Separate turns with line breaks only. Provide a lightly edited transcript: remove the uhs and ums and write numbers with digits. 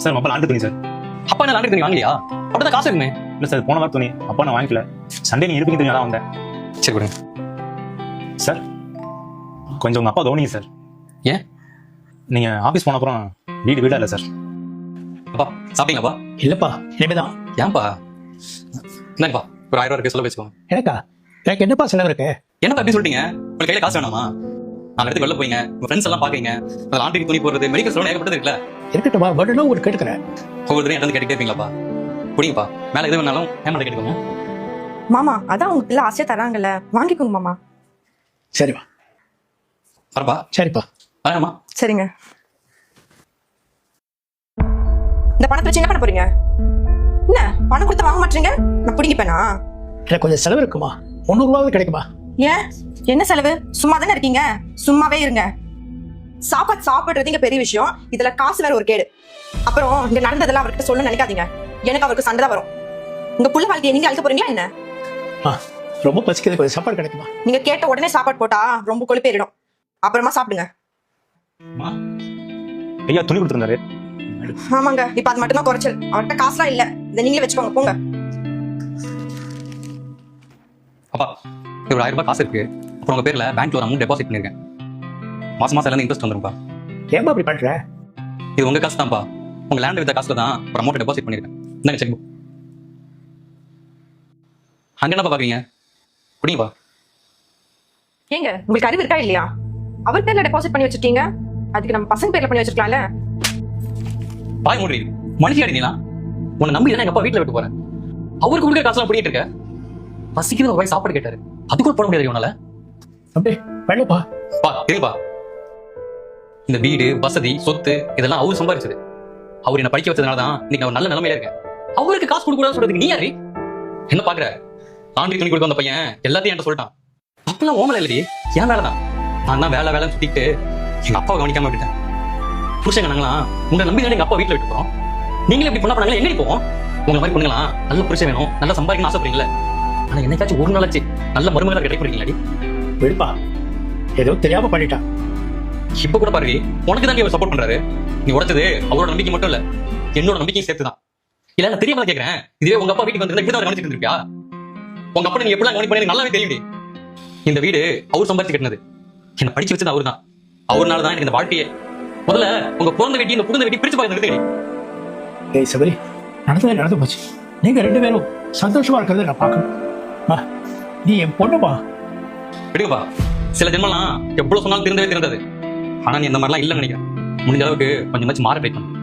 Sir அப்பா laundry துணி sir.
அப்பா என்ன லாண்டரி துணி வாங்கலையா? அப்படிதான் காசு இருக்குமே.
இல்லை சார், போன வாரம் துணி அப்பா நான் வாங்கிக்கல. சண்டே நீ இருப்பீங்க துணி அதான் வந்தேன்.
சரி கொடுங்க
சார். கொஞ்சம் உங்கள் அப்பா கவனிங்க சார்.
ஏன்?
நீங்கள் ஆஃபீஸ் போன அப்புறம் வீடா இல்லை சார்.
அப்பா சாப்பிட்டீங்களாப்பா?
இல்லப்பா, இனிமேதான்.
ஏன்பா? என்னப்பா ஒரு 1000 ரூபா இருக்கு, சொல்ல வச்சுக்கோங்க.
எனக்கு என்னப்பா செலவு இருக்கு?
என்னப்பா எப்படி சொல்லிட்டீங்க? உங்களுக்கு கையில காசு வேணாமா? நாலு இடத்துக்கு வெளில போய்ங்க, உங்க ஃப்ரெண்ட்ஸ் எல்லாம் பாக்கீங்க, லாண்டரி துணி போடுறது, மெடிக்கல் ஸ்டோர் ஏகப்பட்டது இருக்குல்ல.
இருக்கட்டும்ப்பா, வேணும் ஒரு கேட்டுக்கிறேன்.
ஒவ்வொரு தடவையும் எதாவது கேட்டுட்டே இருப்பீங்களாப்பா? புடிங்கப்பா, மேல எது வேணாலும் ஏமாட்ட கேட்டுக்கோங்க.
மாமா அதான் உங்க பிள்ளை ஆசையா தராங்கல்ல, வாங்கிக்கோங்க மாமா.
சரிப்பா.
வரப்பா.
சரிப்பா.
ஆமா
சரிங்க. இந்த பணத்தை வச்சு என்ன பண்ண போறீங்க? என்ன பணம் கொடுத்து வாங்க மாட்டீங்க? நான் பிடிங்கிப்பேனா?
எனக்கு கொஞ்சம் செலவு இருக்குமா, 300 ரூபாவது கிடைக்குமா?
ஏன் என்ன செலவு? சும்மா தானே இருக்கீங்க, சும்மாவே இருங்க. சாப்பாடு சாப்பிடுறதுங்க பெரிய விஷயம், இதுல காசு வேற ஒரு கேடு. அப்புறம் இங்க நடந்ததெல்லாம் அவர்கிட்ட சொல்லணும்னு நினைக்காதீங்க. எனக்கு அவருக்கு சண்டை தான் வரும். உங்க புள்ள வாழ்க்கையை நீங்க அழிக்க போறீங்களா என்ன?
ரொம்ப பசிக்குது, கொஞ்சம் சாப்பாடு கிடைக்குமா?
நீங்க கேட்ட உடனே சாப்பாடு போட்டா ரொம்ப கொழுப்பேறிடும். அப்புறமா சாப்பிடுங்க.
ஐயா துணி கொடுத்துருந்தாரு.
ஆமாங்க, இப்ப அது மட்டும் தான் குறைச்சல். அவர்கிட்ட காசுலாம் இல்ல, இதை நீங்களே வச்சுக்கோங்க, போங்க.
அப்பா ஒரு 1000 ரூபாய் காசு இருக்கு. அப்புறம் உங்க பேர்ல பேங்க்ல ஒரு அமௌண்ட் டெபாசிட் பண்ணிருக்கேன். மாசம் எல்லாம் இன்ட்ரெஸ்ட் வந்துருப்பா.
ஏன்பா அப்படி பண்ற?
இது உங்க காசு தான்ப்பா. உங்க லேண்ட் வித்த காசுல தான் ஒரு அமௌண்ட் டெபாசிட் பண்ணிருக்கேன். இந்தாங்க செக் புக். அங்க என்னப்பா பாக்குறீங்க? குடிங்கப்பா.
ஏங்க உங்களுக்கு அறிவு இருக்கா இல்லையா? அவர் பேர்ல டெபாசிட் பண்ணி வச்சிருக்கீங்க, அதுக்கு நம்ம பசங்க பேர்ல பண்ணி வச்சிருக்கலாம்ல.
பாய் மூடி மனுஷி அடிங்களா? உன்னை நம்பி தானே எங்க அப்பா வீட்டுல விட்டு போறேன். அவருக்கு கொடுக்க காசுலாம் பிடிக்கிட்டு இருக்க. பசிக்குது ஒரு வாய் சாப்பாடு கேட்டாரு, அது கூட போட முடியாது உன்னால.
அப்படியே வேணுப்பா.
பா இருப்பா. இந்த வீடு வசதி சொத்து இதெல்லாம் அவரு சம்பாதிச்சது. அவர் என்ன படிக்க வச்சதுனாலதான் இன்னைக்கு நான் நல்ல நிலைமையில இருக்கேன். அவருக்கு காசு கொடுக்க கூடாது சொல்றதுக்கு நீ யாரு? என்ன பாக்குற? லாண்டரி துணி கொடுக்க வந்த பையன் எல்லாத்தையும் என்கிட்ட சொல்லிட்டான். அப்பெல்லாம் ஓமல இல்லடி, என் மேலதான். நான் தான் வேலை வேலைன்னு சுத்திட்டு எங்க அப்பாவை கவனிக்காம விட்டுட்டேன். புருஷங்க நாங்களாம் உங்களை நம்பி எங்க அப்பா வீட்டுல விட்டு போறோம். நீங்களே இப்படி பண்ணாங்க எங்க போவோம்? உங்களை மாதிரி பொண்ணுங்களா நல்ல புருஷன் வேணும், நல்லா சம்பாதிக்கணும்னு ஆசைப்படுறீங்களே. ஆனா என்னைக்காச்சும் ஒரு நாளாச்சு நல்ல மருமகளை கிடைக்கிறீங்களாடி?
விடுப்பா, ஏதோ தெரியாம பண்ணிட்டான்.
இப்ப கூட பாரு, உனக்கு தான் சப்போர்ட் பண்றாரு. நீ உடைச்சது அவரோட நம்பிக்கை மட்டும் இல்ல, என்னோட நம்பிக்கையும் சேர்த்துதான். இல்ல நான் தெரியாம கேட்கிறேன், இதுவே உங்க அப்பா வீட்டுக்கு வந்து இப்படி தான் கவனிச்சிட்டு இருப்பியா? உங்க அப்பா நீ எப்படி கவனிப்பா எனக்கு நல்லாவே தெரியுது. இந்த வீடு அவர் சம்பாதிச்சு கட்டினது, என்ன படிச்சு வச்சது அவரு தான். அவர்னால தான் எனக்கு இந்த வாழ்க்கையே. முதல்ல உங்க பிறந்த வீட்டி இந்த புகுந்த வீட்டி பிரிச்சு பார்க்க.
ஏய் சபரி, நடந்து போச்சு. நீங்க 2 பேரும் சந்தோஷமா இருக்கிறத நான் பார்க்கணும். நீ என் பொண்ணுப்பா.
விடுங்கப்பா, சில ஜென்மலாம் எவ்வளவு சொன்னாலும் திருந்தவே திருந்தது. ஆனா நீ இந்த மாதிரிலாம் இல்லைன்னு நினைக்கிறேன். முடிஞ்ச அளவுக்கு கொஞ்சமாச்சும் மாற ட்ரை பண்ணு.